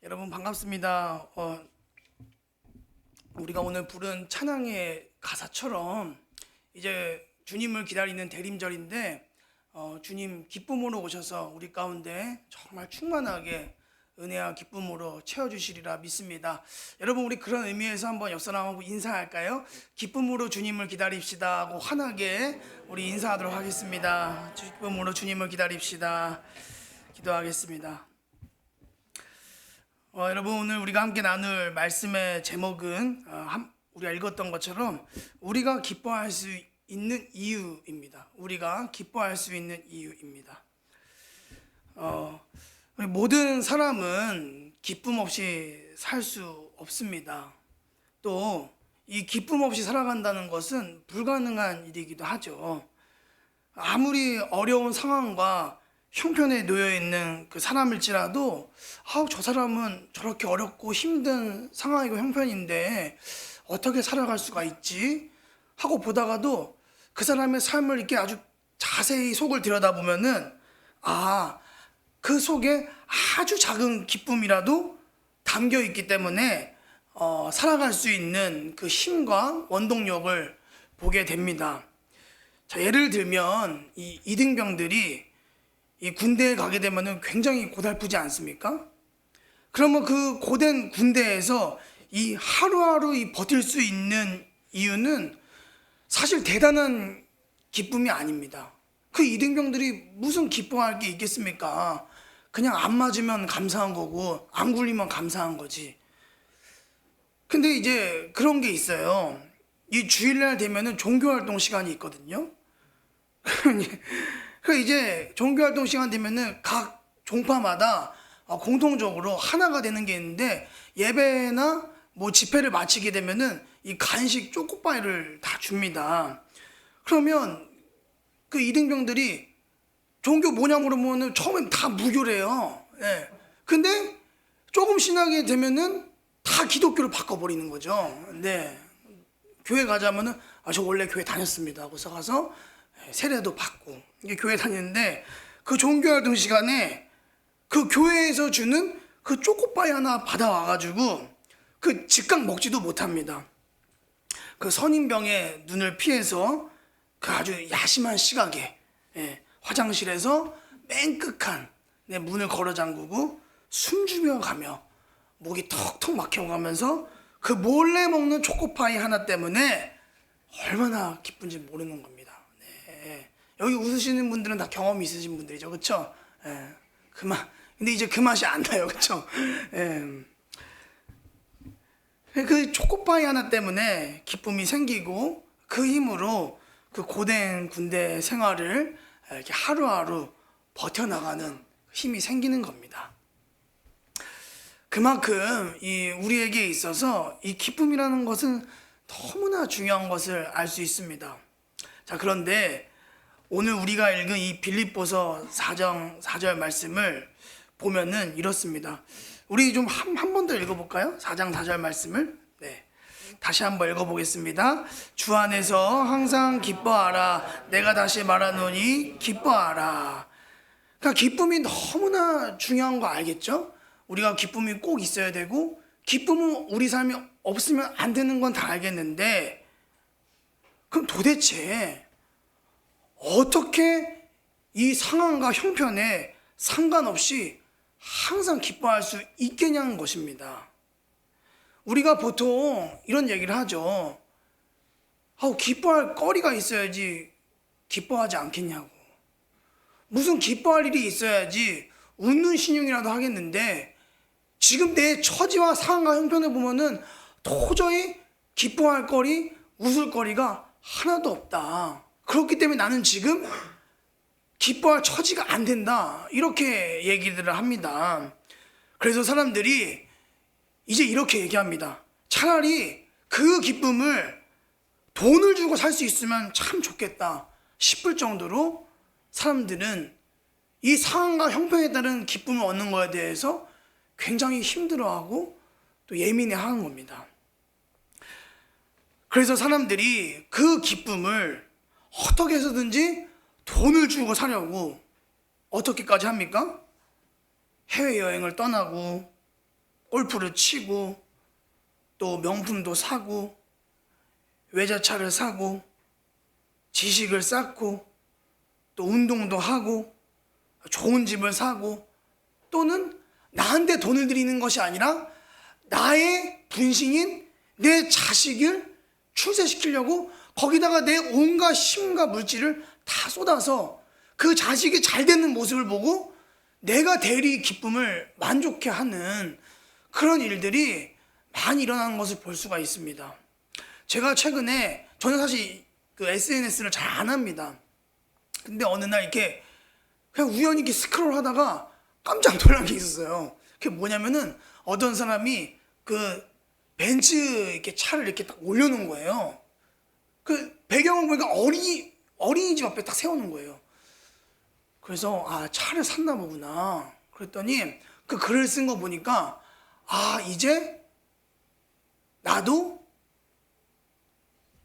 여러분 반갑습니다. 우리가 오늘 부른 찬양의 가사처럼 이제 주님을 기다리는 대림절인데 주님 기쁨으로 오셔서 우리 가운데 정말 충만하게 은혜와 기쁨으로 채워주시리라 믿습니다. 여러분 우리 그런 의미에서 한번 옆 사람하고 인사할까요? 기쁨으로 주님을 기다립시다 하고 환하게 우리 인사하도록 하겠습니다. 기쁨으로 주님을 기다립시다. 기도하겠습니다. 여러분 오늘 우리가 함께 나눌 말씀의 제목은 우리가 읽었던 것처럼 우리가 기뻐할 수 있는 이유입니다. 우리가 기뻐할 수 있는 이유입니다. 모든 사람은 기쁨 없이 살 수 없습니다. 또 이 기쁨 없이 살아간다는 것은 불가능한 일이기도 하죠. 아무리 어려운 상황과 형편에 놓여 있는 그 사람일지라도 저 사람은 저렇게 어렵고 힘든 상황이고 형편인데 어떻게 살아갈 수가 있지? 하고 보다가도 그 사람의 삶을 이렇게 아주 자세히 속을 들여다보면은 그 속에 아주 작은 기쁨이라도 담겨 있기 때문에 살아갈 수 있는 그 힘과 원동력을 보게 됩니다. 자, 예를 들면 이 이등병들이 이 군대에 가게 되면은 굉장히 고달프지 않습니까? 그러면 그 고된 군대에서 이 하루하루 버틸 수 있는 이유는 사실 대단한 기쁨이 아닙니다. 그 이등병들이 무슨 기뻐할 게 있겠습니까? 그냥 안 맞으면 감사한 거고 안 굴리면 감사한 거지. 근데 이제 그런 게 있어요. 이 주일날 되면은 종교활동 시간이 있거든요. 그 이제 종교활동 시간 되면은 각 종파마다 공통적으로 하나가 되는 게 있는데 예배나 뭐 집회를 마치게 되면은 이 간식 초코파이를 다 줍니다. 그러면 그 이등병들이 종교 뭐냐 물어보면은 처음엔 다 무교래요. 예. 근데 조금 신나게 되면은 다 기독교로 바꿔버리는 거죠. 네. 교회 가자면은 저 원래 교회 다녔습니다 하고서 가서 세례도 받고 이게 교회 다니는데 그 종교활동 시간에 그 교회에서 주는 그 초코파이 하나 받아와가지고 그 즉각 먹지도 못합니다. 그 선임병의 눈을 피해서 그 아주 야심한 시각에 화장실에서 맨 끝칸 문을 걸어 잠그고 숨죽여 가며 목이 턱턱 막혀가면서 그 몰래 먹는 초코파이 하나 때문에 얼마나 기쁜지 모르는 겁니다. 여기 웃으시는 분들은 다 경험이 있으신 분들이죠, 그렇죠? 근데 이제 그 맛이 안 나요, 그렇죠? 그 초코파이 하나 때문에 기쁨이 생기고 그 힘으로 그 고된 군대 생활을 이렇게 하루하루 버텨나가는 힘이 생기는 겁니다. 그만큼 우리에게 있어서 이 기쁨이라는 것은 너무나 중요한 것을 알 수 있습니다. 자, 그런데 오늘 우리가 읽은 이 빌립보서 4장 4절 말씀을 보면은 이렇습니다. 우리 좀 한 번 더 읽어볼까요? 4장 4절 말씀을. 다시 한번 읽어보겠습니다. 주 안에서 항상 기뻐하라. 내가 다시 말하노니 기뻐하라. 그러니까 기쁨이 너무나 중요한 거 알겠죠? 우리가 기쁨이 꼭 있어야 되고 기쁨은 우리 삶이 없으면 안 되는 건 다 알겠는데 그럼 도대체 어떻게 이 상황과 형편에 상관없이 항상 기뻐할 수 있겠냐는 것입니다. 우리가 보통 이런 얘기를 하죠. 기뻐할 거리가 있어야지 기뻐하지 않겠냐고. 무슨 기뻐할 일이 있어야지 웃는 신용이라도 하겠는데 지금 내 처지와 상황과 형편을 보면은 도저히 기뻐할 거리, 웃을 거리가 하나도 없다. 그렇기 때문에 나는 지금 기뻐할 처지가 안 된다. 이렇게 얘기들을 합니다. 그래서 사람들이 이제 이렇게 얘기합니다. 차라리 그 기쁨을 돈을 주고 살 수 있으면 참 좋겠다 싶을 정도로 사람들은 이 상황과 형편에 따른 기쁨을 얻는 것에 대해서 굉장히 힘들어하고 또 예민해하는 겁니다. 그래서 사람들이 그 기쁨을 어떻게 해서든지 돈을 주고 사려고 어떻게까지 합니까? 해외여행을 떠나고 골프를 치고 또 명품도 사고 외제차를 사고 지식을 쌓고 또 운동도 하고 좋은 집을 사고 또는 나한테 돈을 들이는 것이 아니라 나의 분신인 내 자식을 출세시키려고 거기다가 내 온갖 힘과 물질을 다 쏟아서 그 자식이 잘 되는 모습을 보고 내가 대리 기쁨을 만족해 하는 그런 일들이 많이 일어나는 것을 볼 수가 있습니다. 제가 최근에 저는 사실 그 SNS를 잘 안 합니다. 근데 어느 날 이렇게 그냥 우연히 이렇게 스크롤 하다가 깜짝 놀란 게 있었어요. 그게 뭐냐면은 어떤 사람이 그 벤츠 이렇게 차를 이렇게 딱 올려놓은 거예요. 그 배경을 보니까 어린이집 앞에 딱 세워놓은 거예요. 그래서 차를 샀나 보구나. 그랬더니 그 글을 쓴 거 보니까 이제 나도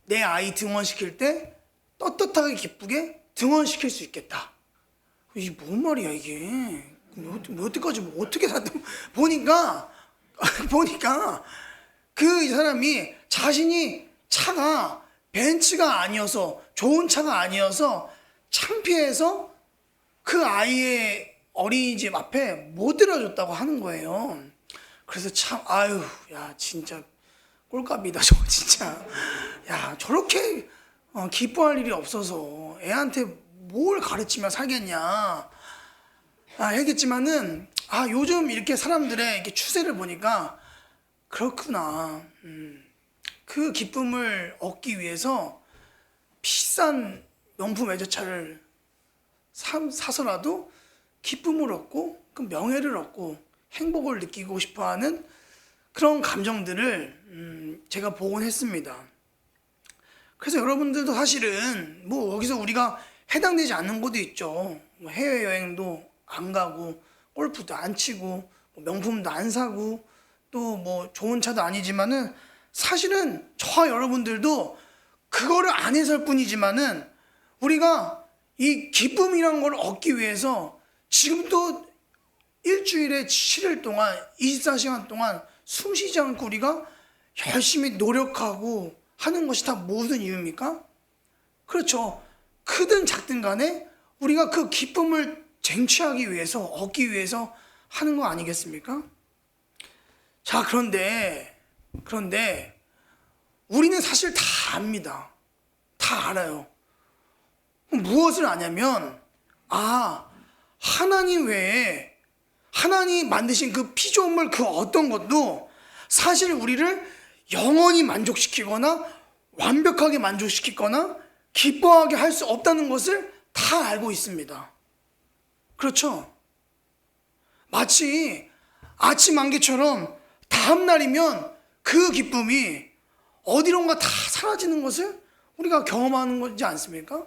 내 아이 등원시킬 때 떳떳하게 기쁘게 등원시킬 수 있겠다. 이게 뭔 말이야 이게. 여태까지 어떻게 샀다 보니까 그 사람이 자신이 차가 벤츠가 아니어서 좋은 차가 아니어서 창피해서 그 아이의 어린이집 앞에 못 들어줬다고 하는 거예요. 그래서 참 야 진짜 꼴값이다 저거 진짜. 야 저렇게 기뻐할 일이 없어서 애한테 뭘 가르치며 살겠냐 했겠지만은 요즘 이렇게 사람들의 이렇게 추세를 보니까 그렇구나. 그 기쁨을 얻기 위해서 비싼 명품 외제차를 사서라도 기쁨을 얻고 그 명예를 얻고 행복을 느끼고 싶어하는 그런 감정들을 제가 보곤 했습니다. 그래서 여러분들도 사실은 뭐 여기서 우리가 해당되지 않는 곳도 있죠. 뭐 해외여행도 안 가고 골프도 안 치고 명품도 안 사고 또 뭐 좋은 차도 아니지만은 사실은 저와 여러분들도 그거를 안 해서일 뿐이지만은 우리가 이 기쁨이란 걸 얻기 위해서 지금도 일주일에 7일 동안 24시간 동안 숨 쉬지 않고 우리가 열심히 노력하고 하는 것이 다 무슨 이유입니까? 그렇죠. 크든 작든 간에 우리가 그 기쁨을 쟁취하기 위해서 얻기 위해서 하는 거 아니겠습니까? 자, 그런데 우리는 사실 다 압니다. 다 알아요. 무엇을 아냐면 하나님 외에 하나님 만드신 그 피조물 그 어떤 것도 사실 우리를 영원히 만족시키거나 완벽하게 만족시키거나 기뻐하게 할 수 없다는 것을 다 알고 있습니다. 그렇죠? 마치 아침 안개처럼 다음 날이면 그 기쁨이 어디론가 다 사라지는 것을 우리가 경험하는 거지 않습니까?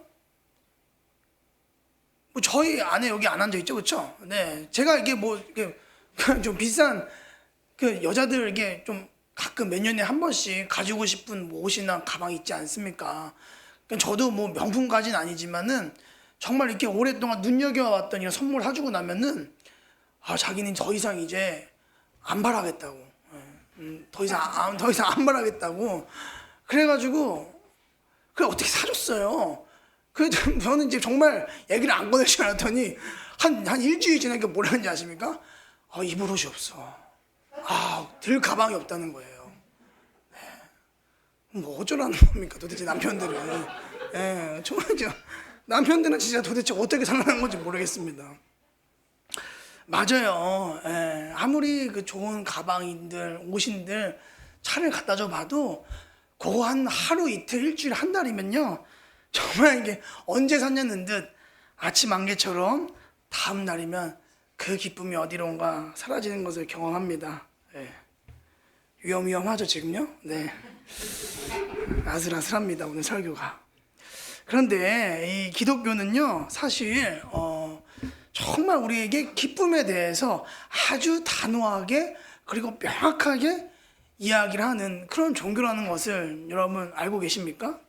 뭐 저희 아내 여기 안 앉아 있죠, 그렇죠? 네, 제가 이게 뭐 이게 좀 비싼 그 여자들에게 좀 가끔 몇 년에 한 번씩 가지고 싶은 뭐 옷이나 가방 있지 않습니까? 그러니까 저도 뭐 명품까지는 아니지만은 정말 이렇게 오랫동안 눈여겨왔던 이런 선물 사주고 나면은 자기는 더 이상 이제 안 바라겠다고, 더 이상 안 바라겠다고 그래가지고 그래 어떻게 사줬어요. 그래서 저는 이제 정말 얘기를 안 꺼내지 않았더니 한 일주일 지나니까 뭐라 하는지 아십니까? 입을 옷이 없어. 들 가방이 없다는 거예요. 네. 뭐 어쩌라는 겁니까 도대체 남편들은. 네, 정말 남편들은 진짜 도대체 어떻게 살라는 건지 모르겠습니다. 맞아요. 예, 아무리 그 좋은 가방인들, 옷인들 차를 갖다 줘 봐도 그거 한 하루 이틀 일주일 한 달이면요 정말 이게 언제 샀냐는 듯 아침 안개처럼 다음 날이면 그 기쁨이 어디론가 사라지는 것을 경험합니다. 예. 위험하죠 지금요? 네. 아슬아슬합니다 오늘 설교가. 그런데 이 기독교는요 사실 정말 우리에게 기쁨에 대해서 아주 단호하게 그리고 명확하게 이야기를 하는 그런 종교라는 것을 여러분 알고 계십니까?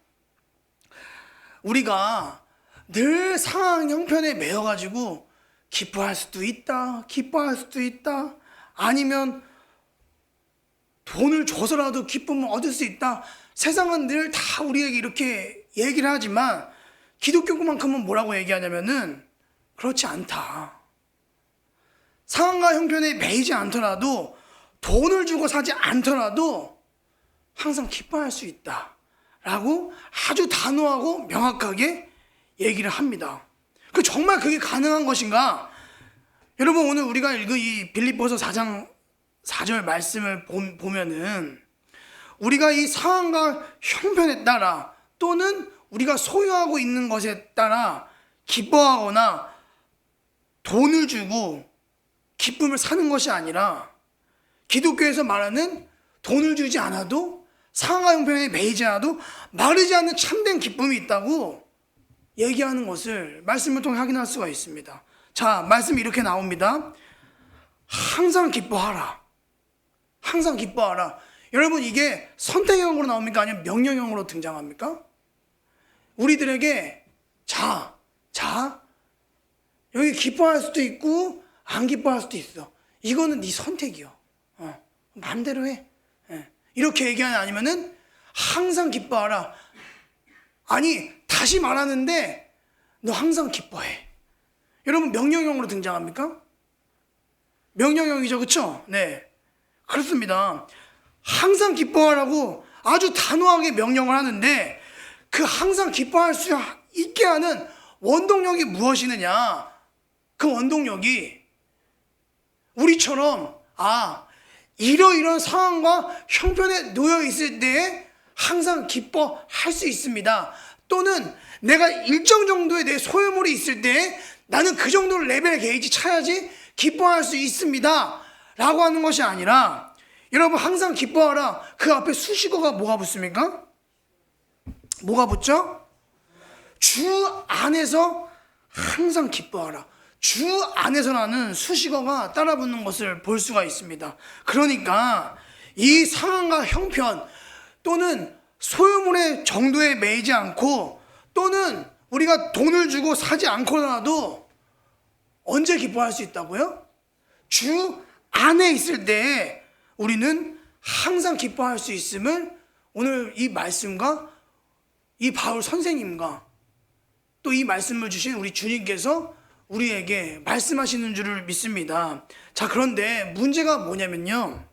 우리가 늘 상황 형편에 매여가지고 기뻐할 수도 있다, 아니면 돈을 줘서라도 기쁨을 얻을 수 있다. 세상은 늘 다 우리에게 이렇게 얘기를 하지만 기독교만큼은 뭐라고 얘기하냐면은 그렇지 않다. 상황과 형편에 매이지 않더라도 돈을 주고 사지 않더라도 항상 기뻐할 수 있다 라고 아주 단호하고 명확하게 얘기를 합니다. 정말 그게 가능한 것인가? 여러분, 오늘 우리가 읽은 이 빌립보서 4장 4절 말씀을 보면은 우리가 이 상황과 형편에 따라 또는 우리가 소유하고 있는 것에 따라 기뻐하거나 돈을 주고 기쁨을 사는 것이 아니라 기독교에서 말하는 돈을 주지 않아도 상황과 형편에 매이지 않아도 마르지 않는 참된 기쁨이 있다고 얘기하는 것을 말씀을 통해 확인할 수가 있습니다. 자, 말씀이 이렇게 나옵니다. 항상 기뻐하라. 항상 기뻐하라. 여러분, 이게 선택형으로 나옵니까? 아니면 명령형으로 등장합니까? 우리들에게 자, 여기 기뻐할 수도 있고 안 기뻐할 수도 있어. 이거는 네 선택이요. 마음대로 해. 이렇게 얘기하냐, 아니면은 항상 기뻐하라. 아니, 다시 말하는데 너 항상 기뻐해. 여러분, 명령형으로 등장합니까? 명령형이죠, 그렇죠? 네, 그렇습니다. 항상 기뻐하라고 아주 단호하게 명령을 하는데 그 항상 기뻐할 수 있게 하는 원동력이 무엇이느냐? 그 원동력이 우리처럼 이러이러한 상황과 형편에 놓여 있을 때에 항상 기뻐할 수 있습니다. 또는 내가 일정 정도의 내 소유물이 있을 때 나는 그 정도 레벨 게이지 차야지 기뻐할 수 있습니다 라고 하는 것이 아니라, 여러분, 항상 기뻐하라, 그 앞에 수식어가 뭐가 붙습니까? 뭐가 붙죠? 주 안에서 항상 기뻐하라. 주 안에서라는 수식어가 따라 붙는 것을 볼 수가 있습니다. 그러니까 이 상황과 형편 또는 소유물의 정도에 매이지 않고 또는 우리가 돈을 주고 사지 않고라도 언제 기뻐할 수 있다고요? 주 안에 있을 때 우리는 항상 기뻐할 수 있음을 오늘 이 말씀과 이 바울 선생님과 또 이 말씀을 주신 우리 주님께서 우리에게 말씀하시는 줄을 믿습니다. 자, 그런데 문제가 뭐냐면요,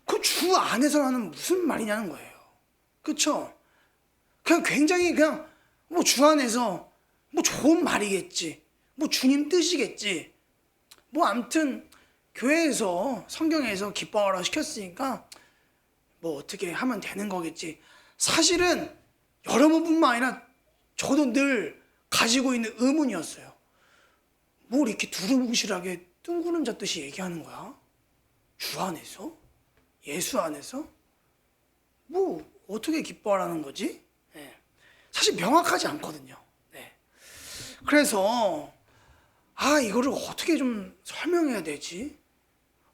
그 주 안에서라는 무슨 말이냐는 거예요. 그렇죠? 그냥 굉장히 그냥 뭐 주 안에서 뭐 좋은 말이겠지, 뭐 주님 뜻이겠지, 뭐 아무튼 교회에서 성경에서 기뻐하라 시켰으니까 뭐 어떻게 하면 되는 거겠지. 사실은 여러분뿐만 아니라 저도 늘 가지고 있는 의문이었어요. 뭘 이렇게 두루뭉실하게 뜬구름 잡듯이 얘기하는 거야? 주 안에서? 예수 안에서? 뭐 어떻게 기뻐하라는 거지? 네. 사실 명확하지 않거든요. 네. 그래서 이거를 어떻게 좀 설명해야 되지?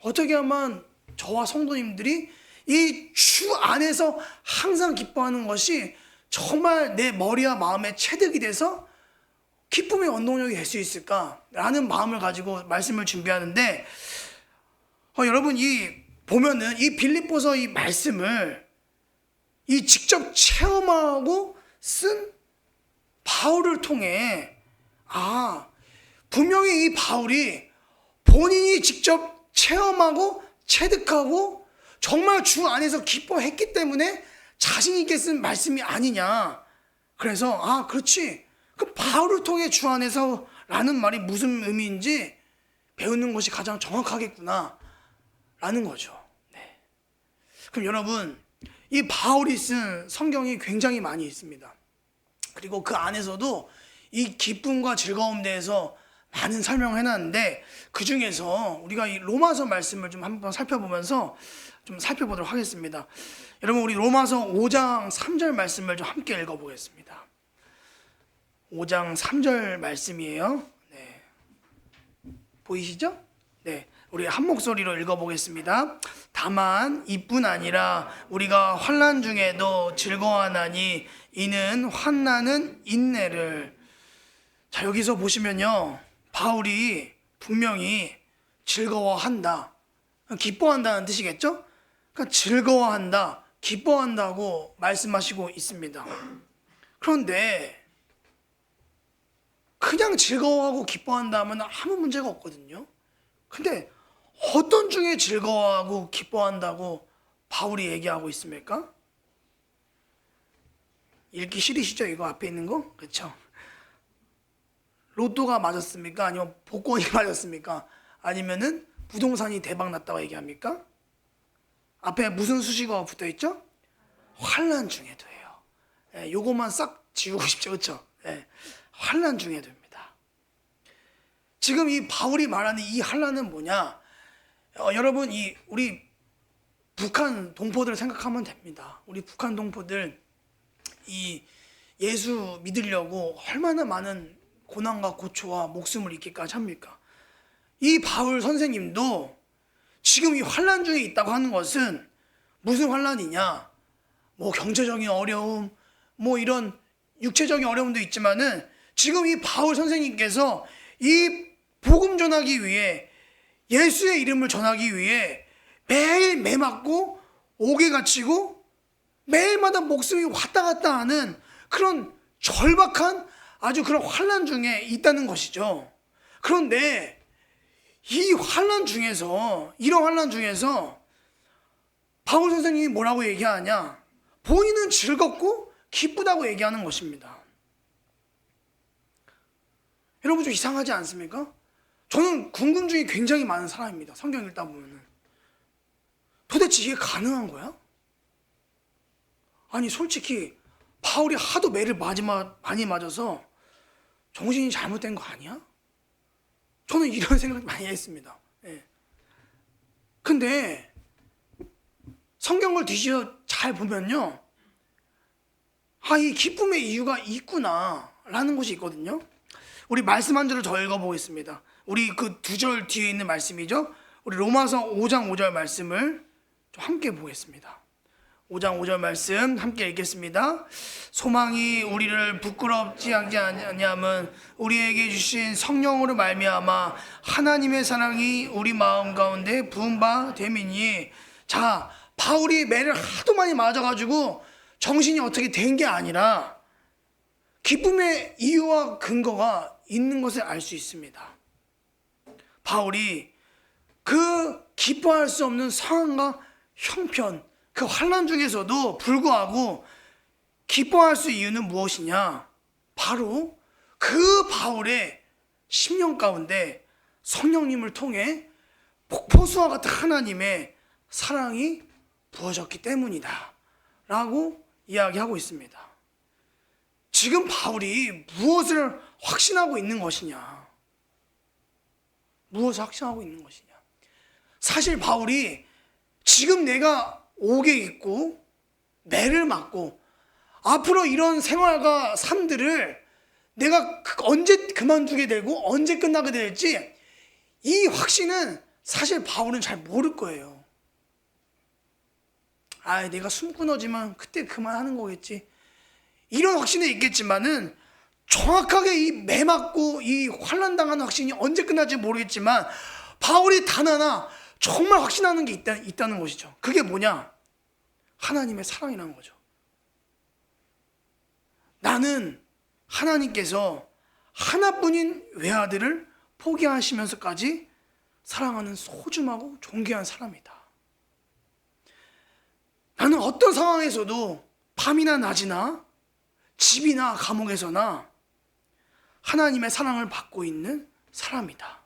어떻게 하면 저와 성도님들이 이 주 안에서 항상 기뻐하는 것이 정말 내 머리와 마음에 체득이 돼서 기쁨의 원동력이 될 수 있을까라는 마음을 가지고 말씀을 준비하는데, 여러분, 보면은 이 빌립보서 이 말씀을 이 직접 체험하고 쓴 바울을 통해 분명히 이 바울이 본인이 직접 체험하고 체득하고 정말 주 안에서 기뻐했기 때문에 자신 있게 쓴 말씀이 아니냐. 그래서 그렇지, 그 바울을 통해 주 안에서 라는 말이 무슨 의미인지 배우는 것이 가장 정확하겠구나 라는 거죠. 네. 그럼 여러분, 이 바울이 쓴 성경이 굉장히 많이 있습니다. 그리고 그 안에서도 이 기쁨과 즐거움에 대해서 많은 설명을 해놨는데, 그 중에서 우리가 이 로마서 말씀을 좀 한번 살펴보면서 좀 살펴보도록 하겠습니다. 여러분, 우리 로마서 5장 3절 말씀을 좀 함께 읽어보겠습니다. 5장 3절 말씀이에요. 네. 보이시죠? 네. 우리 한 목소리로 읽어보겠습니다. 다만 이뿐 아니라 우리가 환난 중에도 즐거워하나니 이는 환난은 인내를. 자, 여기서 보시면요, 바울이 분명히 즐거워한다, 기뻐한다는 뜻이겠죠? 그러니까 즐거워한다, 기뻐한다고 말씀하시고 있습니다. 그런데 그냥 즐거워하고 기뻐한다 하면 아무 문제가 없거든요. 근데 어떤 중에 즐거워하고 기뻐한다고 바울이 얘기하고 있습니까? 읽기 싫으시죠? 이거 앞에 있는 거? 그렇죠? 로또가 맞았습니까? 아니면 복권이 맞았습니까? 아니면은 부동산이 대박 났다고 얘기합니까? 앞에 무슨 수식어가 붙어 있죠? 환난 중에도예요. 예, 요것만 싹 지우고 싶죠, 그렇죠? 예, 환난 중에도입니다. 지금 이 바울이 말하는 이 환난은 뭐냐? 여러분 우리 북한 동포들 생각하면 됩니다. 우리 북한 동포들 이 예수 믿으려고 얼마나 많은 고난과 고초와 목숨을 잃기까지 합니까? 이 바울 선생님도 지금 이 환난 중에 있다고 하는 것은 무슨 환난이냐? 뭐 경제적인 어려움, 뭐 이런 육체적인 어려움도 있지만은 지금 이 바울 선생님께서 이 복음 전하기 위해 예수의 이름을 전하기 위해 매일 매 맞고 옥에 갇히고 매일마다 목숨이 왔다 갔다 하는 그런 절박한 아주 그런 환난 중에 있다는 것이죠. 그런데 이 환난 중에서 이런 환난 중에서 바울 선생님이 뭐라고 얘기하냐? 본인은 즐겁고 기쁘다고 얘기하는 것입니다. 여러분 좀 이상하지 않습니까? 저는 궁금증이 굉장히 많은 사람입니다. 성경 읽다 보면은 도대체 이게 가능한 거야? 아니 솔직히 바울이 하도 매를 많이 맞아서 정신이 잘못된 거 아니야? 저는 이런 생각 많이 했습니다. 예. 근데 성경을 뒤져 잘 보면요, 이 기쁨의 이유가 있구나라는 것이 있거든요. 우리 말씀 한 절을 더 읽어보겠습니다. 우리 그 2절 뒤에 있는 말씀이죠. 우리 로마서 5장 5절 말씀을 좀 함께 보겠습니다. 5장 5절 말씀 함께 읽겠습니다. 소망이 우리를 부끄럽지 않게 아니함은 우리에게 주신 성령으로 말미암아 하나님의 사랑이 우리 마음 가운데 부은 바 됨이니. 자, 바울이 매를 하도 많이 맞아가지고 정신이 어떻게 된 게 아니라 기쁨의 이유와 근거가 있는 것을 알 수 있습니다. 바울이 그 기뻐할 수 없는 상황과 형편, 그 환난 중에서도 불구하고 기뻐할 수 있는 이유는 무엇이냐? 바로 그 바울의 심령 가운데 성령님을 통해 폭포수와 같은 하나님의 사랑이 부어졌기 때문이다 라고 이야기하고 있습니다. 지금 바울이 무엇을 확신하고 있는 것이냐? 무엇을 확신하고 있는 것이냐? 사실 바울이 지금 내가 옥에 있고 매를 맞고 앞으로 이런 생활과 삶들을 내가 언제 그만두게 되고 언제 끝나게 될지 이 확신은 사실 바울은 잘 모를 거예요. 내가 숨 끊어지면 그때 그만하는 거겠지. 이런 확신이 있겠지만은 정확하게 이 매 맞고 이 환난당하는 확신이 언제 끝날지 모르겠지만 바울이 단 하나 정말 확신하는 게 있다는 것이죠. 그게 뭐냐? 하나님의 사랑이라는 거죠. 나는 하나님께서 하나뿐인 외아들을 포기하시면서까지 사랑하는 소중하고 존귀한 사람이다. 나는 어떤 상황에서도 밤이나 낮이나 집이나 감옥에서나 하나님의 사랑을 받고 있는 사람이다.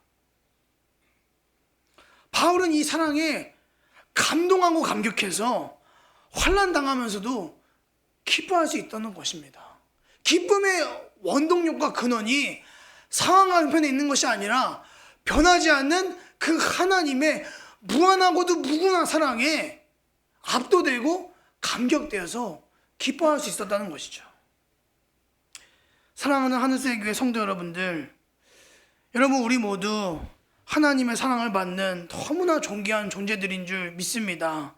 바울은 이 사랑에 감동하고 감격해서 환난당하면서도 기뻐할 수 있다는 것입니다. 기쁨의 원동력과 근원이 상황 한편에 있는 것이 아니라 변하지 않는 그 하나님의 무한하고도 무궁한 사랑에 압도되고 감격되어서 기뻐할 수 있었다는 것이죠. 사랑하는 하늘색 교회 성도 여러분들, 여러분 우리 모두 하나님의 사랑을 받는 너무나 존귀한 존재들인 줄 믿습니다.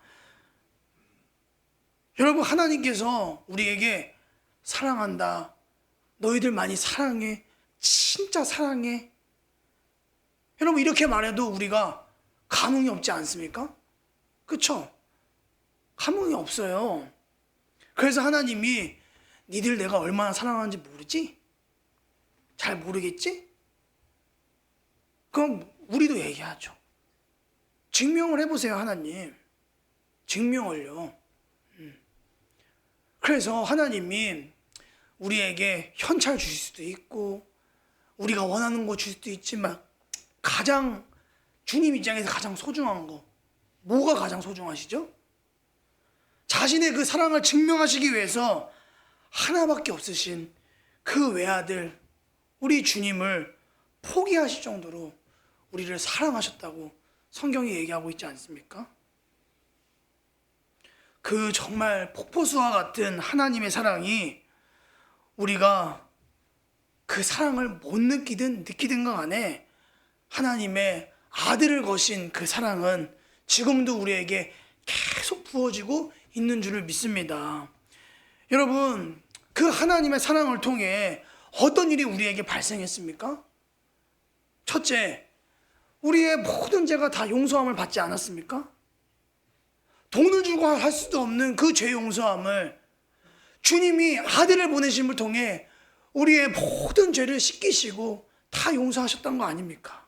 여러분 하나님께서 우리에게 사랑한다, 너희들 많이 사랑해, 진짜 사랑해, 여러분 이렇게 말해도 우리가 감흥이 없지 않습니까? 그렇죠? 감흥이 없어요. 그래서 하나님이 니들 내가 얼마나 사랑하는지 모르지? 잘 모르겠지? 그럼 우리도 얘기하죠. 증명을 해보세요, 하나님. 증명을요. 그래서 하나님이 우리에게 현찰 주실 수도 있고 우리가 원하는 거 줄 수도 있지만 가장 주님 입장에서 가장 소중한 거 뭐가 가장 소중하시죠? 자신의 그 사랑을 증명하시기 위해서 하나밖에 없으신 그 외아들 우리 주님을 포기하실 정도로 우리를 사랑하셨다고 성경이 얘기하고 있지 않습니까? 그 정말 폭포수와 같은 하나님의 사랑이 우리가 그 사랑을 못 느끼든 간에 하나님의 아들을 거신 그 사랑은 지금도 우리에게 계속 부어지고 있는 줄을 믿습니다. 여러분, 그 하나님의 사랑을 통해 어떤 일이 우리에게 발생했습니까? 첫째, 우리의 모든 죄가 다 용서함을 받지 않았습니까? 돈을 주고 할 수도 없는 그 죄 용서함을 주님이 아들을 보내심을 통해 우리의 모든 죄를 씻기시고 다 용서하셨던 거 아닙니까?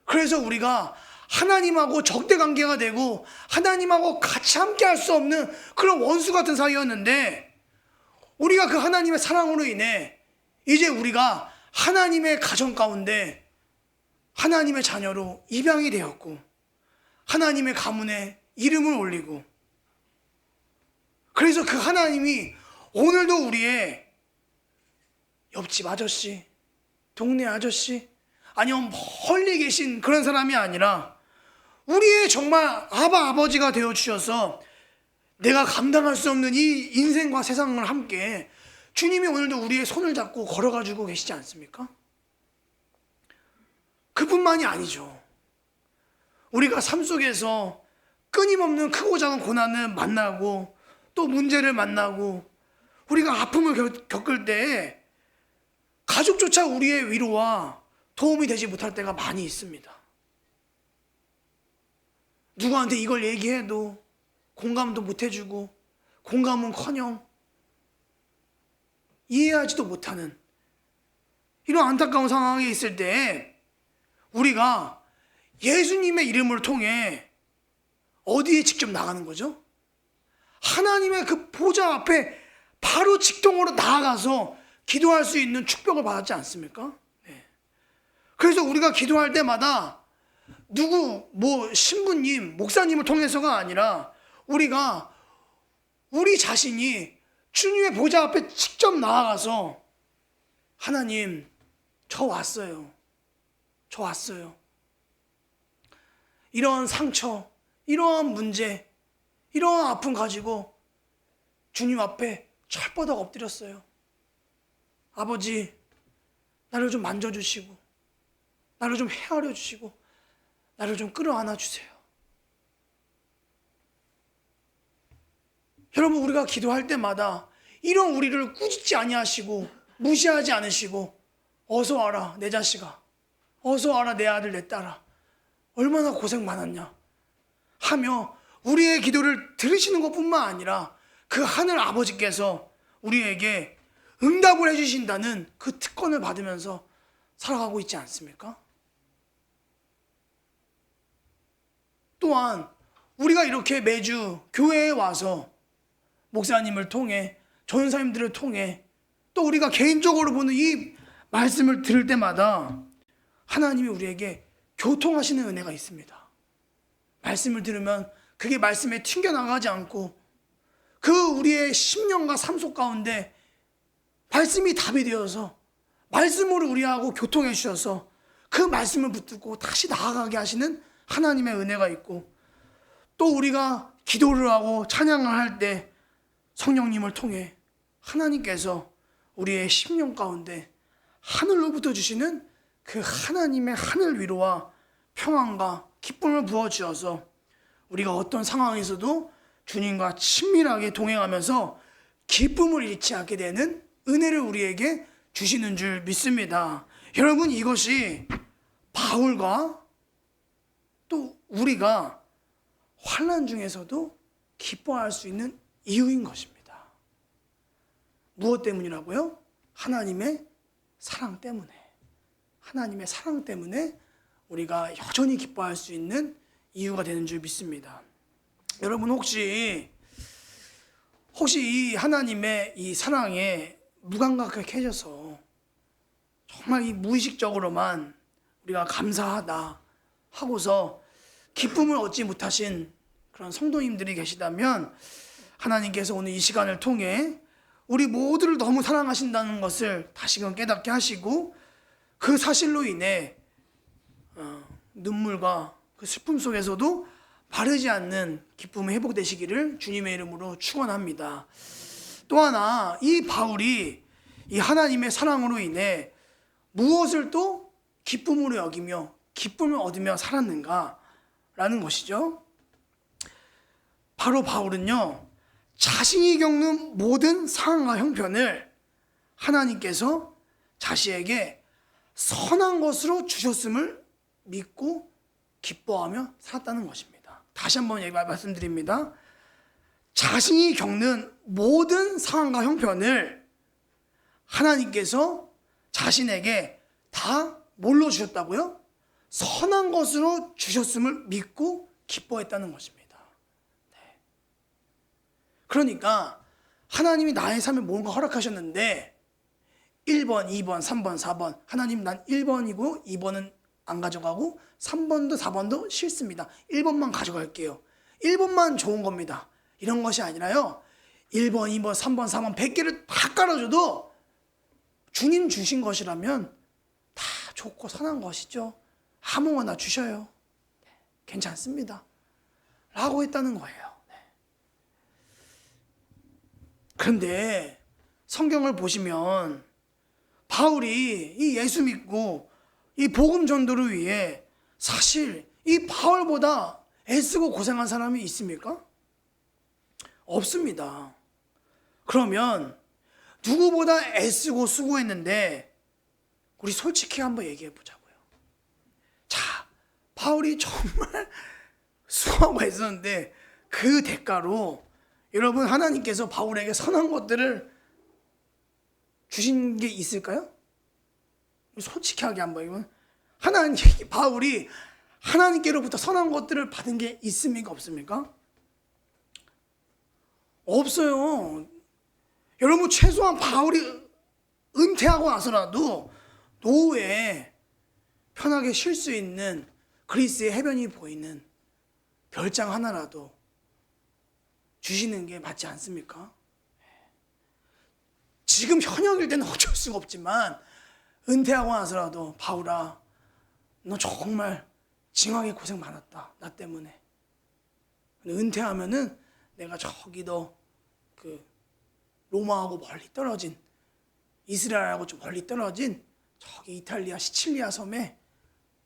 그래서 우리가 하나님하고 적대 관계가 되고 하나님하고 같이 함께 할 수 없는 그런 원수 같은 사이였는데 우리가 그 하나님의 사랑으로 인해 이제 우리가 하나님의 가정 가운데 하나님의 자녀로 입양이 되었고 하나님의 가문에 이름을 올리고 그래서 그 하나님이 오늘도 우리의 옆집 아저씨, 동네 아저씨 아니면 멀리 계신 그런 사람이 아니라 우리의 정말 아버지가 되어주셔서 내가 감당할 수 없는 이 인생과 세상을 함께 주님이 오늘도 우리의 손을 잡고 걸어가지고 계시지 않습니까? 그뿐만이 아니죠. 우리가 삶 속에서 끊임없는 크고 작은 고난을 만나고 또 문제를 만나고 우리가 아픔을 겪을 때 가족조차 우리의 위로와 도움이 되지 못할 때가 많이 있습니다. 누구한테 이걸 얘기해도 공감도 못 해주고 공감은커녕 이해하지도 못하는 이런 안타까운 상황에 있을 때 우리가 예수님의 이름을 통해 어디에 직접 나가는 거죠? 하나님의 그 보좌 앞에 바로 직통으로 나아가서 기도할 수 있는 축복을 받았지 않습니까? 네. 그래서 우리가 기도할 때마다 신부님, 목사님을 통해서가 아니라 우리가 우리 자신이 주님의 보좌 앞에 직접 나아가서 하나님, 저 왔어요. 이런 상처, 이러한 문제, 이러한 아픔 가지고 주님 앞에 철버덕 엎드렸어요. 아버지, 나를 좀 만져주시고 나를 좀 헤아려 주시고 나를 좀 끌어안아 주세요. 여러분, 우리가 기도할 때마다 이런 우리를 꾸짖지 아니하시고 무시하지 않으시고 어서 와라 내 자식아, 어서 와라 내 아들 내 딸아, 얼마나 고생 많았냐 하며 우리의 기도를 들으시는 것뿐만 아니라 그 하늘 아버지께서 우리에게 응답을 해주신다는 그 특권을 받으면서 살아가고 있지 않습니까? 또한 우리가 이렇게 매주 교회에 와서 목사님을 통해 전사님들을 통해 또 우리가 개인적으로 보는 이 말씀을 들을 때마다 하나님이 우리에게 교통하시는 은혜가 있습니다. 말씀을 들으면 그게 말씀에 튕겨나가지 않고 그 우리의 심령과 삶 속 가운데 말씀이 답이 되어서 말씀으로 우리하고 교통해 주셔서 그 말씀을 붙들고 다시 나아가게 하시는 하나님의 은혜가 있고 또 우리가 기도를 하고 찬양을 할 때 성령님을 통해 하나님께서 우리의 심령 가운데 하늘로부터 주시는 그 하나님의 하늘 위로와 평안과 기쁨을 부어주셔서 우리가 어떤 상황에서도 주님과 친밀하게 동행하면서 기쁨을 잃지 않게 되는 은혜를 우리에게 주시는 줄 믿습니다. 여러분, 이것이 바울과 또 우리가 환난 중에서도 기뻐할 수 있는 이유인 것입니다. 무엇 때문이라고요? 하나님의 사랑 때문에. 하나님의 사랑 때문에 우리가 여전히 기뻐할 수 있는 이유가 되는 줄 믿습니다. 여러분 혹시 이 하나님의 이 사랑에 무감각해져서 정말 이 무의식적으로만 우리가 감사하다 하고서 기쁨을 얻지 못하신 그런 성도님들이 계시다면 하나님께서 오늘 이 시간을 통해 우리 모두를 너무 사랑하신다는 것을 다시금 깨닫게 하시고 그 사실로 인해 눈물과 그 슬픔 속에서도 바르지 않는 기쁨이 회복되시기를 주님의 이름으로 축원합니다. 또 하나 이 바울이 이 하나님의 사랑으로 인해 무엇을 또 기쁨으로 여기며 기쁨을 얻으며 살았는가라는 것이죠. 바로 바울은요, 자신이 겪는 모든 상황과 형편을 하나님께서 자신에게 선한 것으로 주셨음을 믿고 기뻐하며 살았다는 것입니다. 다시 한번 말씀드립니다. 자신이 겪는 모든 상황과 형편을 하나님께서 자신에게 다 뭘로 주셨다고요? 선한 것으로 주셨음을 믿고 기뻐했다는 것입니다. 네. 그러니까 하나님이 나의 삶에 뭔가 허락하셨는데 1번, 2번, 3번, 4번 하나님 난 1번이고 2번은 안 가져가고 3번도 4번도 싫습니다. 1번만 가져갈게요. 1번만 좋은 겁니다. 이런 것이 아니라요. 1번, 2번, 3번, 4번 100개를 다 깔아줘도 주님 주신 것이라면 다 좋고 선한 것이죠. 아무거나 주셔요. 괜찮습니다. 라고 했다는 거예요. 그런데 성경을 보시면 바울이 이 예수 믿고 이 복음 전도를 위해 사실 이 바울보다 애쓰고 고생한 사람이 있습니까? 없습니다. 그러면 누구보다 애쓰고 수고했는데 우리 솔직히 한번 얘기해 보자고요. 자, 바울이 정말 수고하고 애썼는데 그 대가로 여러분 하나님께서 바울에게 선한 것들을 주신 게 있을까요? 솔직하게 한번 이건 바울이 하나님께로부터 선한 것들을 받은 게 있습니까? 없습니까? 없어요. 여러분 최소한 바울이 은퇴하고 나서라도 노후에 편하게 쉴 수 있는 그리스의 해변이 보이는 별장 하나라도 주시는 게 맞지 않습니까? 지금 현역일 때는 어쩔 수가 없지만 은퇴하고 나서라도 바울아 너 정말 징하게 고생 많았다. 나 때문에. 은퇴하면은 내가 저기 너 그 로마하고 멀리 떨어진 이스라엘하고 좀 멀리 떨어진 저기 이탈리아 시칠리아 섬에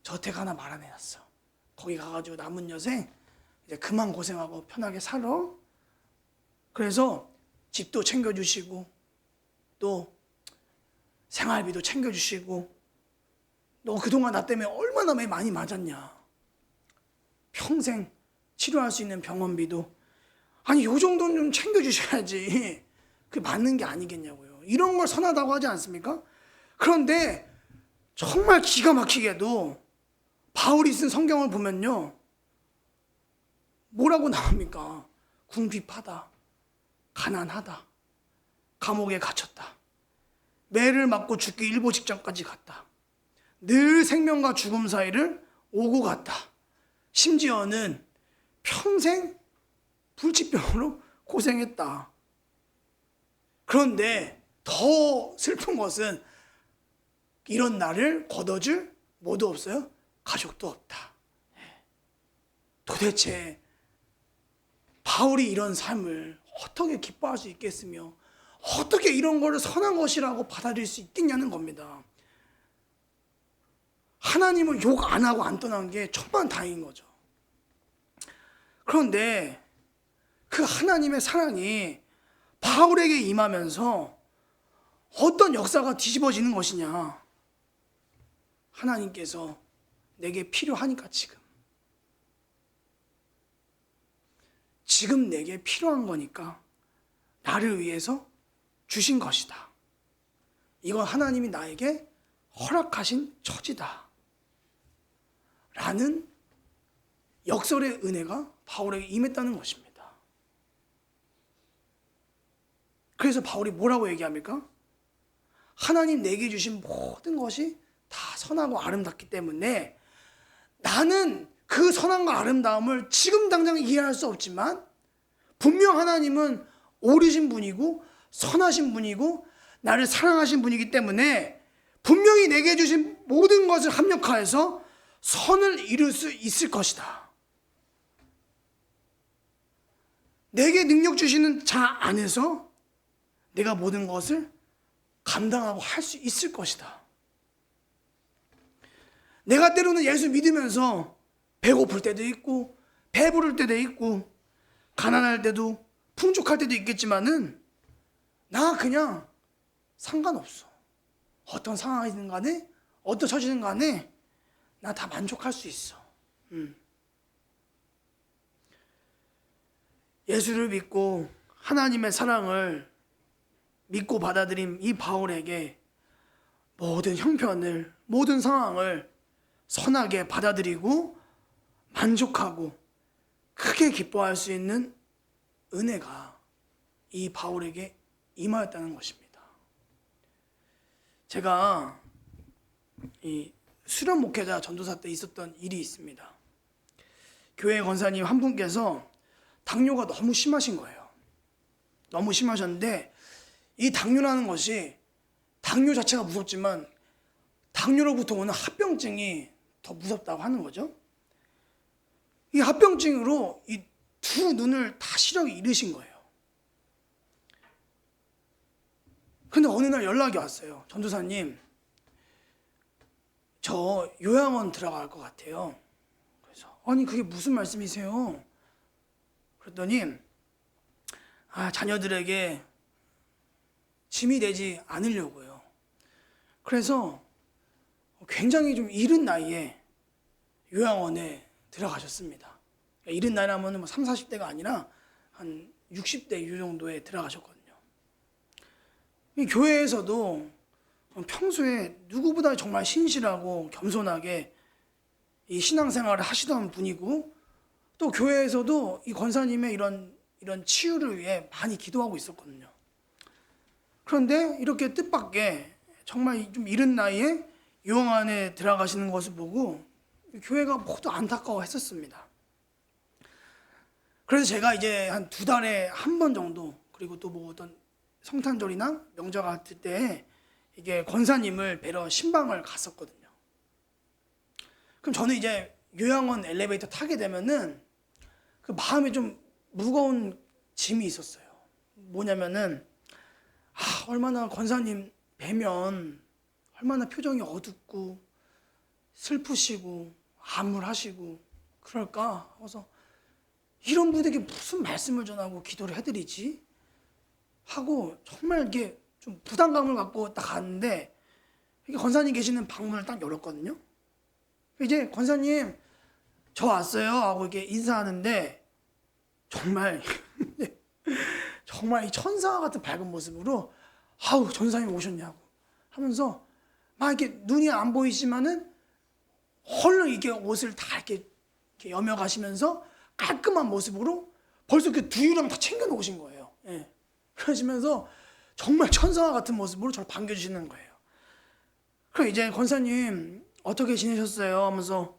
저택 하나 마련해놨어. 거기 가가지고 남은 여생 이제 그만 고생하고 편하게 살아. 그래서 집도 챙겨주시고 또 생활비도 챙겨주시고 너 그동안 나 때문에 얼마나 많이 맞았냐. 평생 치료할 수 있는 병원비도 아니 요 정도는 좀 챙겨주셔야지. 그게 맞는 게 아니겠냐고요. 이런 걸 선하다고 하지 않습니까? 그런데 정말 기가 막히게도 바울이 쓴 성경을 보면요. 뭐라고 나옵니까? 궁핍하다. 가난하다. 감옥에 갇혔다. 매를 맞고 죽기 일보 직전까지 갔다. 늘 생명과 죽음 사이를 오고 갔다. 심지어는 평생 불치병으로 고생했다. 그런데 더 슬픈 것은 이런 나를 걷어줄 뭐도 없어요? 가족도 없다. 도대체 바울이 이런 삶을 어떻게 기뻐할 수 있겠으며 어떻게 이런 거를 선한 것이라고 받아들일 수 있겠냐는 겁니다. 하나님을 욕 안 하고 안 떠난 게 천만다행인 거죠. 그런데 그 하나님의 사랑이 바울에게 임하면서 어떤 역사가 뒤집어지는 것이냐. 하나님께서 내게 필요하니까 지금 지금 내게 필요한 거니까 나를 위해서 주신 것이다. 이건 하나님이 나에게 허락하신 처지다. 라는 역설의 은혜가 바울에게 임했다는 것입니다. 그래서 바울이 뭐라고 얘기합니까? 하나님 내게 주신 모든 것이 다 선하고 아름답기 때문에 나는 그 선함과 아름다움을 지금 당장 이해할 수 없지만 분명 하나님은 옳으신 분이고 선하신 분이고 나를 사랑하신 분이기 때문에 분명히 내게 주신 모든 것을 합력하여서 선을 이룰 수 있을 것이다. 내게 능력 주시는 자 안에서 내가 모든 것을 감당하고 할 수 있을 것이다. 내가 때로는 예수 믿으면서 배고플 때도 있고 배부를 때도 있고 가난할 때도 풍족할 때도 있겠지만은 나 그냥 상관없어. 어떤 상황이든 간에 어떤 처지든 간에 나 다 만족할 수 있어. 예수를 믿고 하나님의 사랑을 믿고 받아들인 이 바울에게 모든 형편을, 모든 상황을 선하게 받아들이고 만족하고 크게 기뻐할 수 있는 은혜가 이 바울에게 임하였다는 것입니다. 제가 이 수련 목회자 전도사 때 있었던 일이 있습니다. 교회 권사님 한 분께서 당뇨가 너무 심하신 거예요. 너무 심하셨는데 이 당뇨라는 것이 당뇨 자체가 무섭지만 당뇨로부터 오는 합병증이 더 무섭다고 하는 거죠. 이 합병증으로 이 두 눈을 다 시력이 잃으신 거예요. 근데 어느 날 연락이 왔어요. 전도사님, 저 요양원 들어갈 것 같아요. 그래서 아니 그게 무슨 말씀이세요? 그랬더니 자녀들에게 짐이 되지 않으려고요. 그래서 굉장히 좀 이른 나이에 요양원에 들어가셨습니다. 이른 나이라면 뭐 30, 40대가 아니라 한 60대 이 정도에 들어가셨거든요. 이 교회에서도 평소에 누구보다 정말 신실하고 겸손하게 이 신앙생활을 하시던 분이고 또 교회에서도 이 권사님의 이런 치유를 위해 많이 기도하고 있었거든요. 그런데 이렇게 뜻밖의 정말 좀 이른 나이에 요양원에 들어가시는 것을 보고 교회가 모두 안타까워했었습니다. 그래서 제가 이제 한 2달에 한 번 정도 그리고 또 뭐 어떤 성탄절이나 명절 같을 때 이게 권사님을 뵈러 신방을 갔었거든요. 그럼 저는 이제 요양원 엘리베이터 타게 되면은 그 마음에 좀 무거운 짐이 있었어요. 뭐냐면은 얼마나 권사님 뵈면 얼마나 표정이 어둡고 슬프시고 암울하시고 그럴까? 그래서 이런 분에게 무슨 말씀을 전하고 기도를 해드리지? 하고 정말 이게 좀 부담감을 갖고 딱 갔는데 권사님 계시는 방문을 딱 열었거든요. 이제 권사님 저 왔어요 하고 이렇게 인사하는데 정말 정말 이 천사 같은 밝은 모습으로 전사님 오셨냐고 하면서 막 이렇게 눈이 안 보이지만은 얼른 이렇게 옷을 다 이렇게 여며 가시면서 깔끔한 모습으로 벌써 그 두유랑 다 챙겨 놓으신 거예요. 예. 그러시면서 정말 천사와 같은 모습으로 저를 반겨주시는 거예요. 그럼 이제 권사님 어떻게 지내셨어요? 하면서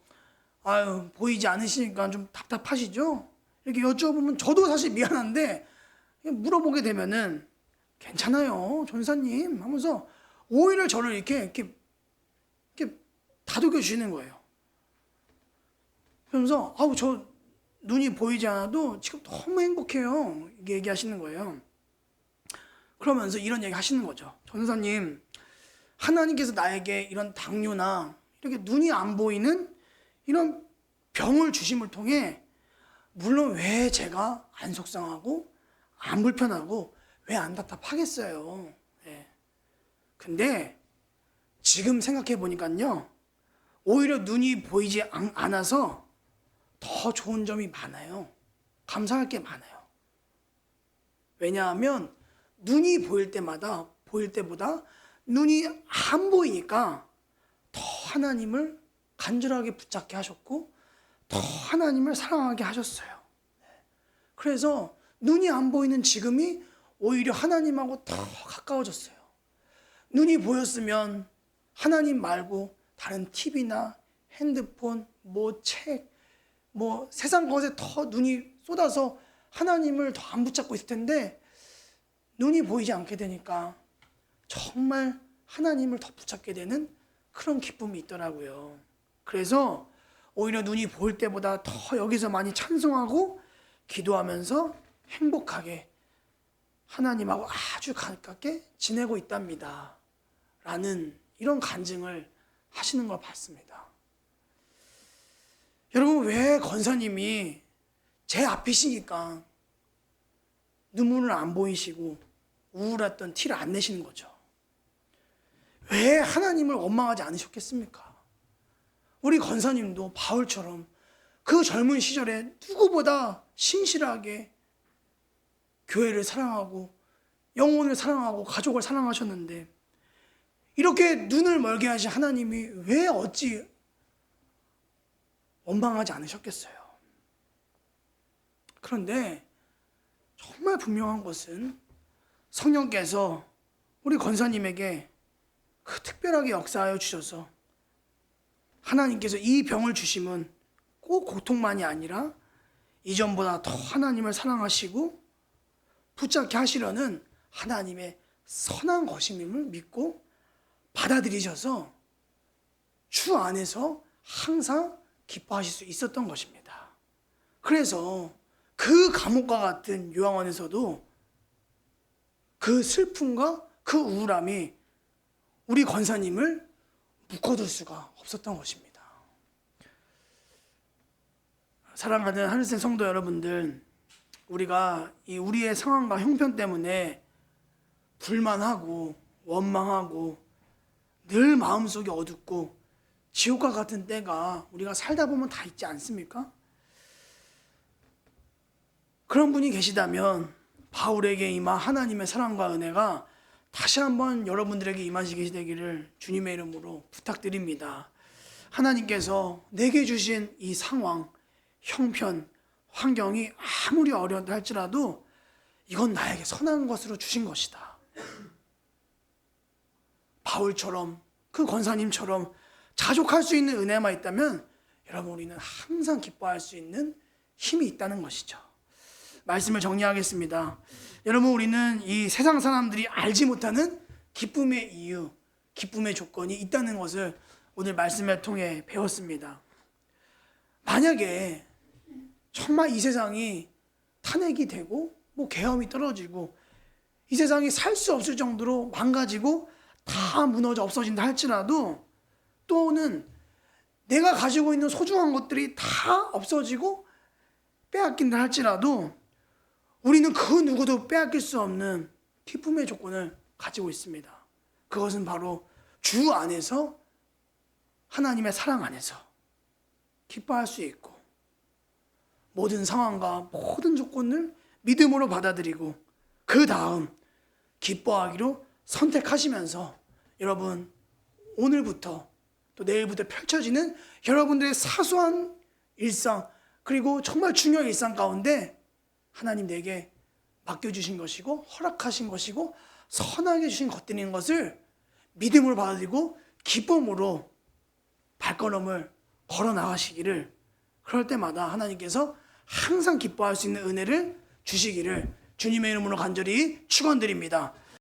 보이지 않으시니까 좀 답답하시죠? 이렇게 여쭤보면 저도 사실 미안한데 물어보게 되면은 괜찮아요 전사님 하면서 오히려 저를 이렇게 다독여 주시는 거예요. 그러면서 저 눈이 보이지 않아도 지금 너무 행복해요 이렇게 얘기하시는 거예요. 그러면서 이런 얘기 하시는 거죠. 전사님, 하나님께서 나에게 이런 당뇨나 이렇게 눈이 안 보이는 이런 병을 주심을 통해 물론 왜 제가 안 속상하고 안 불편하고 왜 안 답답하겠어요. 예. 근데 지금 생각해 보니까요, 오히려 눈이 보이지 않아서 더 좋은 점이 많아요. 감사할 게 많아요. 왜냐하면 눈이 보일 때보다 눈이 안 보이니까 더 하나님을 간절하게 붙잡게 하셨고 더 하나님을 사랑하게 하셨어요. 그래서 눈이 안 보이는 지금이 오히려 하나님하고 더 가까워졌어요. 눈이 보였으면 하나님 말고 다른 TV나 핸드폰, 책, 세상 것에 더 눈이 쏟아서 하나님을 더 안 붙잡고 있을 텐데 눈이 보이지 않게 되니까 정말 하나님을 더 붙잡게 되는 그런 기쁨이 있더라고요. 그래서 오히려 눈이 보일 때보다 더 여기서 많이 찬송하고 기도하면서 행복하게 하나님하고 아주 가깝게 지내고 있답니다. 라는 이런 간증을 하시는 걸 봤습니다. 여러분, 왜 권사님이 제 앞이시니까 눈물을 안 보이시고 우울했던 티를 안 내시는 거죠? 왜 하나님을 원망하지 않으셨겠습니까? 우리 권사님도 바울처럼 그 젊은 시절에 누구보다 신실하게 교회를 사랑하고 영혼을 사랑하고 가족을 사랑하셨는데 이렇게 눈을 멀게 하신 하나님이 왜 어찌 원망하지 않으셨겠어요? 그런데 정말 분명한 것은 성령께서 우리 권사님에게 그 특별하게 역사하여 주셔서 하나님께서 이 병을 주심은 꼭 고통만이 아니라 이전보다 더 하나님을 사랑하시고 붙잡게 하시려는 하나님의 선한 것임을 믿고 받아들이셔서 주 안에서 항상 기뻐하실 수 있었던 것입니다. 그래서 그 감옥과 같은 요양원에서도 그 슬픔과 그 우울함이 우리 권사님을 묶어둘 수가 없었던 것입니다. 사랑하는 하늘색 성도 여러분들, 우리가 이 우리의 상황과 형편 때문에 불만하고 원망하고 늘 마음속이 어둡고 지옥과 같은 때가 우리가 살다 보면 다 있지 않습니까? 그런 분이 계시다면 바울에게 임한 하나님의 사랑과 은혜가 다시 한번 여러분들에게 임하시게 되기를 주님의 이름으로 부탁드립니다. 하나님께서 내게 주신 이 상황, 형편, 환경이 아무리 어려운다 할지라도 이건 나에게 선한 것으로 주신 것이다. 바울처럼 그 권사님처럼 자족할 수 있는 은혜만 있다면 여러분, 우리는 항상 기뻐할 수 있는 힘이 있다는 것이죠. 말씀을 정리하겠습니다. 여러분, 우리는 이 세상 사람들이 알지 못하는 기쁨의 이유, 기쁨의 조건이 있다는 것을 오늘 말씀을 통해 배웠습니다. 만약에 정말 이 세상이 탄핵이 되고 계엄이 떨어지고 이 세상이 살 수 없을 정도로 망가지고 다 무너져 없어진다 할지라도, 또는 내가 가지고 있는 소중한 것들이 다 없어지고 빼앗긴다 할지라도 우리는 그 누구도 빼앗길 수 없는 기쁨의 조건을 가지고 있습니다. 그것은 바로 주 안에서, 하나님의 사랑 안에서 기뻐할 수 있고 모든 상황과 모든 조건을 믿음으로 받아들이고 그 다음 기뻐하기로 선택하시면서 여러분, 오늘부터 또 내일부터 펼쳐지는 여러분들의 사소한 일상, 그리고 정말 중요한 일상 가운데 하나님 내게 맡겨주신 것이고 허락하신 것이고 선하게 주신 것들인 것을 믿음으로 받아들이고 기쁨으로 발걸음을 걸어 나가시기를, 그럴 때마다 하나님께서 항상 기뻐할 수 있는 은혜를 주시기를 주님의 이름으로 간절히 축원드립니다.